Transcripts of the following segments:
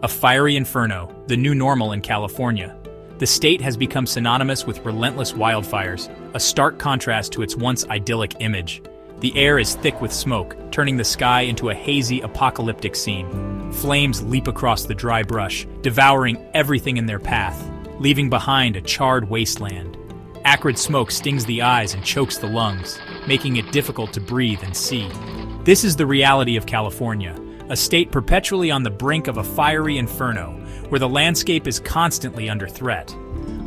A fiery inferno, the new normal in California. The state has become synonymous with relentless wildfires, a stark contrast to its once idyllic image. The air is thick with smoke, turning the sky into a hazy, apocalyptic scene. Flames leap across the dry brush, devouring everything in their path, leaving behind a charred wasteland. Acrid smoke stings the eyes and chokes the lungs, making it difficult to breathe and see. This is the reality of California, a state perpetually on the brink of a fiery inferno, where the landscape is constantly under threat.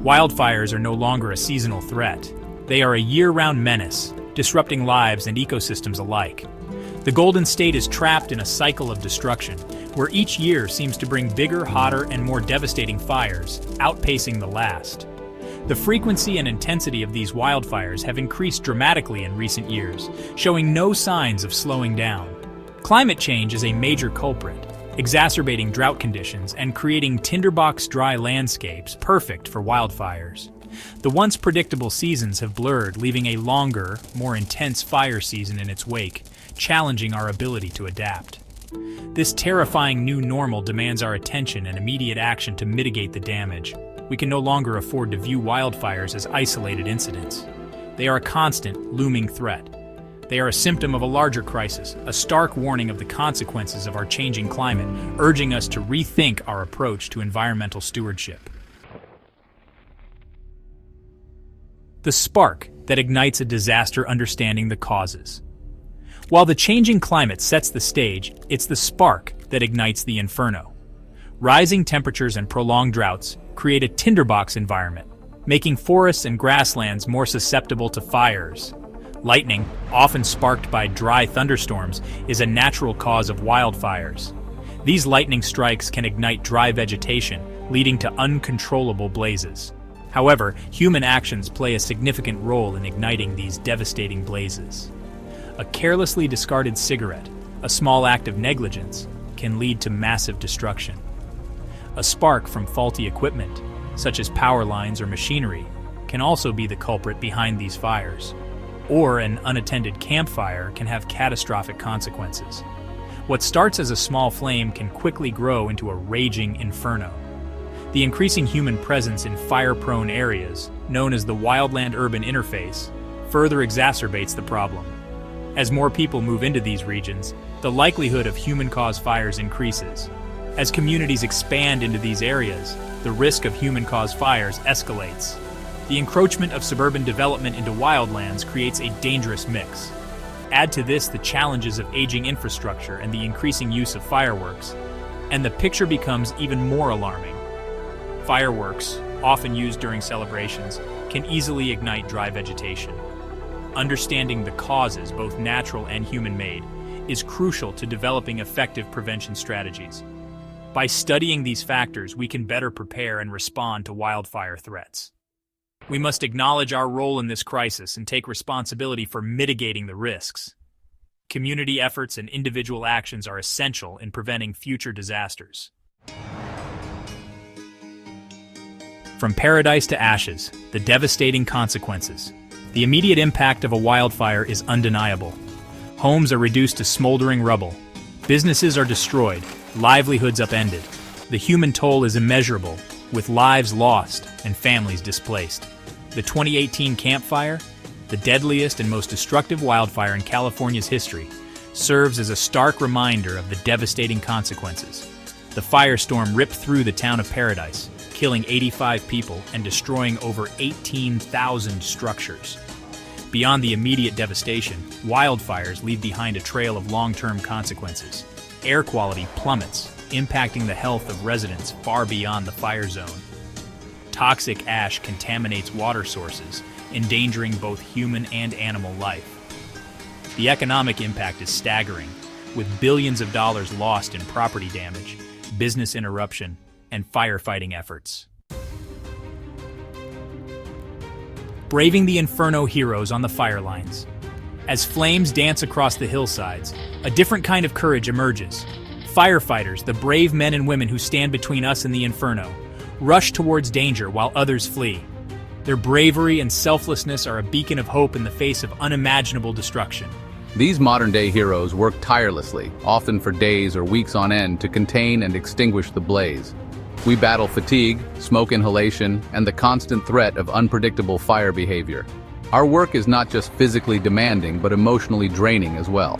Wildfires are no longer a seasonal threat. They are a year-round menace, disrupting lives and ecosystems alike. The Golden State is trapped in a cycle of destruction, where each year seems to bring bigger, hotter, and more devastating fires, outpacing the last. The frequency and intensity of these wildfires have increased dramatically in recent years, showing no signs of slowing down. Climate change is a major culprit, exacerbating drought conditions and creating tinderbox dry landscapes perfect for wildfires. The once predictable seasons have blurred, leaving a longer, more intense fire season in its wake, challenging our ability to adapt. This terrifying new normal demands our attention and immediate action to mitigate the damage. We can no longer afford to view wildfires as isolated incidents. They are a constant, looming threat. They are a symptom of a larger crisis, a stark warning of the consequences of our changing climate, urging us to rethink our approach to environmental stewardship. The spark that ignites a disaster, understanding the causes. While the changing climate sets the stage, it's the spark that ignites the inferno. Rising temperatures and prolonged droughts create a tinderbox environment, making forests and grasslands more susceptible to fires. Lightning, often sparked by dry thunderstorms, is a natural cause of wildfires. These lightning strikes can ignite dry vegetation, leading to uncontrollable blazes. However, human actions play a significant role in igniting these devastating blazes. A carelessly discarded cigarette, a small act of negligence, can lead to massive destruction. A spark from faulty equipment, such as power lines or machinery, can also be the culprit behind these fires. Or an unattended campfire can have catastrophic consequences. What starts as a small flame can quickly grow into a raging inferno. The increasing human presence in fire-prone areas, known as the wildland-urban interface, further exacerbates the problem. As more people move into these regions, the likelihood of human-caused fires increases. As communities expand into these areas, the risk of human-caused fires escalates. The encroachment of suburban development into wildlands creates a dangerous mix. Add to this the challenges of aging infrastructure and the increasing use of fireworks, and the picture becomes even more alarming. Fireworks, often used during celebrations, can easily ignite dry vegetation. Understanding the causes, both natural and human-made, is crucial to developing effective prevention strategies. By studying these factors, we can better prepare and respond to wildfire threats. We must acknowledge our role in this crisis and take responsibility for mitigating the risks. Community efforts and individual actions are essential in preventing future disasters. From paradise to ashes, the devastating consequences. The immediate impact of a wildfire is undeniable. Homes are reduced to smoldering rubble. Businesses are destroyed, livelihoods upended. The human toll is immeasurable, with lives lost and families displaced. The 2018 Camp Fire, the deadliest and most destructive wildfire in California's history, serves as a stark reminder of the devastating consequences. The firestorm ripped through the town of Paradise, killing 85 people and destroying over 18,000 structures. Beyond the immediate devastation, wildfires leave behind a trail of long-term consequences. Air quality plummets, impacting the health of residents far beyond the fire zone. Toxic ash contaminates water sources, endangering both human and animal life. The economic impact is staggering, with billions of dollars lost in property damage, business interruption, and firefighting efforts. Braving the inferno heroes on the fire lines. As flames dance across the hillsides, a different kind of courage emerges. Firefighters, the brave men and women who stand between us and the inferno, rush towards danger while others flee. Their bravery and selflessness are a beacon of hope in the face of unimaginable destruction. These modern-day heroes work tirelessly, often for days or weeks on end, to contain and extinguish the blaze. We battle fatigue, smoke inhalation, and the constant threat of unpredictable fire behavior. Our work is not just physically demanding, but emotionally draining as well.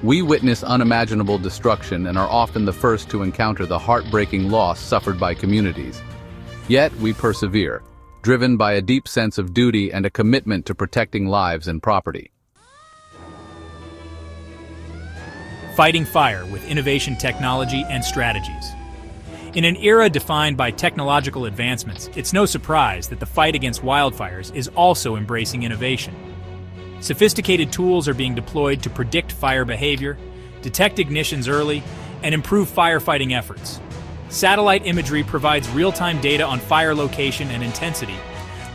We witness unimaginable destruction and are often the first to encounter the heartbreaking loss suffered by communities. Yet we persevere, driven by a deep sense of duty and a commitment to protecting lives and property. Fighting fire with innovation, technology, and strategies. In an era defined by technological advancements, it's no surprise that the fight against wildfires is also embracing innovation. Sophisticated tools are being deployed to predict fire behavior, detect ignitions early, and improve firefighting efforts. Satellite imagery provides real-time data on fire location and intensity,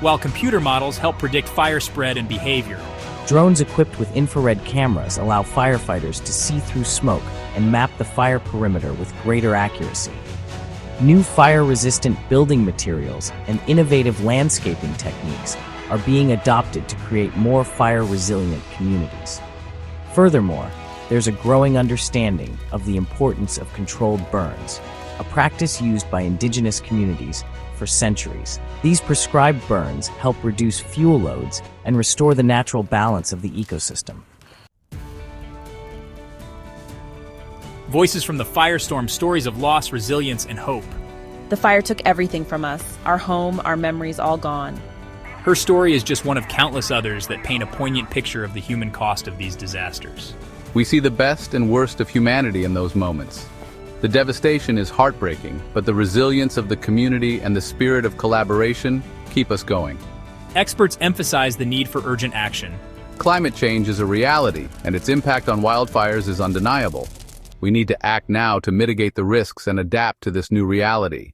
while computer models help predict fire spread and behavior. Drones equipped with infrared cameras allow firefighters to see through smoke and map the fire perimeter with greater accuracy. New fire-resistant building materials and innovative landscaping techniques are being adopted to create more fire-resilient communities. Furthermore, there's a growing understanding of the importance of controlled burns, a practice used by indigenous communities for centuries. These prescribed burns help reduce fuel loads and restore the natural balance of the ecosystem. Voices from the firestorm, stories of loss, resilience, and hope. The fire took everything from us, our home, our memories, all gone. Her story is just one of countless others that paint a poignant picture of the human cost of these disasters. We see the best and worst of humanity in those moments. The devastation is heartbreaking, but the resilience of the community and the spirit of collaboration keep us going. Experts emphasize the need for urgent action. Climate change is a reality, and its impact on wildfires is undeniable. We need to act now to mitigate the risks and adapt to this new reality.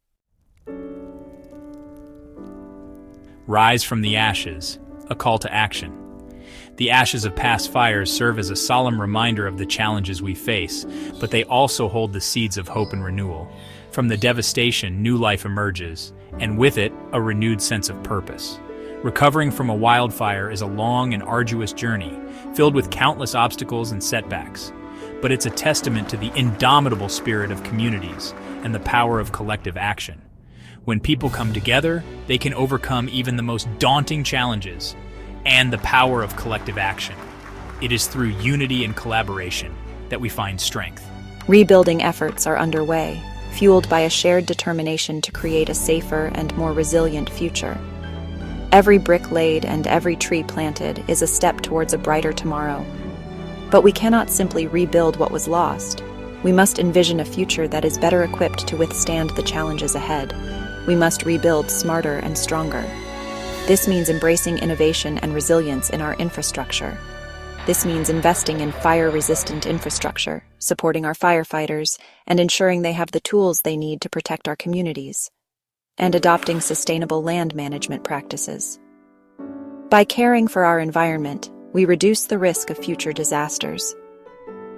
Rise from the ashes, a call to action. The ashes of past fires serve as a solemn reminder of the challenges we face, but they also hold the seeds of hope and renewal. From the devastation, new life emerges, and with it, a renewed sense of purpose. Recovering from a wildfire is a long and arduous journey, filled with countless obstacles and setbacks. But it's a testament to the indomitable spirit of communities and the power of collective action. When people come together, they can overcome even the most daunting challenges, and the power of collective action. It is through unity and collaboration that we find strength. Rebuilding efforts are underway, fueled by a shared determination to create a safer and more resilient future. Every brick laid and every tree planted is a step towards a brighter tomorrow. But we cannot simply rebuild what was lost. We must envision a future that is better equipped to withstand the challenges ahead. We must rebuild smarter and stronger. This means embracing innovation and resilience in our infrastructure. This means investing in fire-resistant infrastructure, supporting our firefighters, and ensuring they have the tools they need to protect our communities, and adopting sustainable land management practices. By caring for our environment, we reduce the risk of future disasters.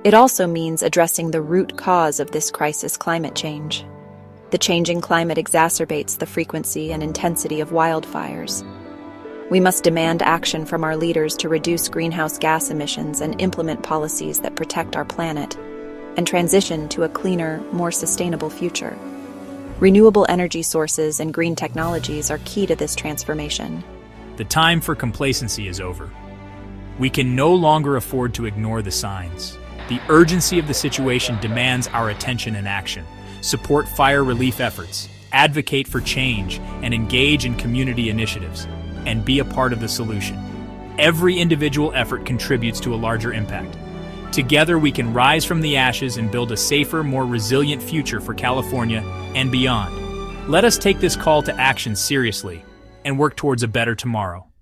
It also means addressing the root cause of this crisis: climate change. The changing climate exacerbates the frequency and intensity of wildfires. We must demand action from our leaders to reduce greenhouse gas emissions and implement policies that protect our planet, and transition to a cleaner, more sustainable future. Renewable energy sources and green technologies are key to this transformation. The time for complacency is over. We can no longer afford to ignore the signs. The urgency of the situation demands our attention and action. Support fire relief efforts, advocate for change, and engage in community initiatives, and be a part of the solution. Every individual effort contributes to a larger impact. Together we can rise from the ashes and build a safer, more resilient future for California and beyond. Let us take this call to action seriously and work towards a better tomorrow.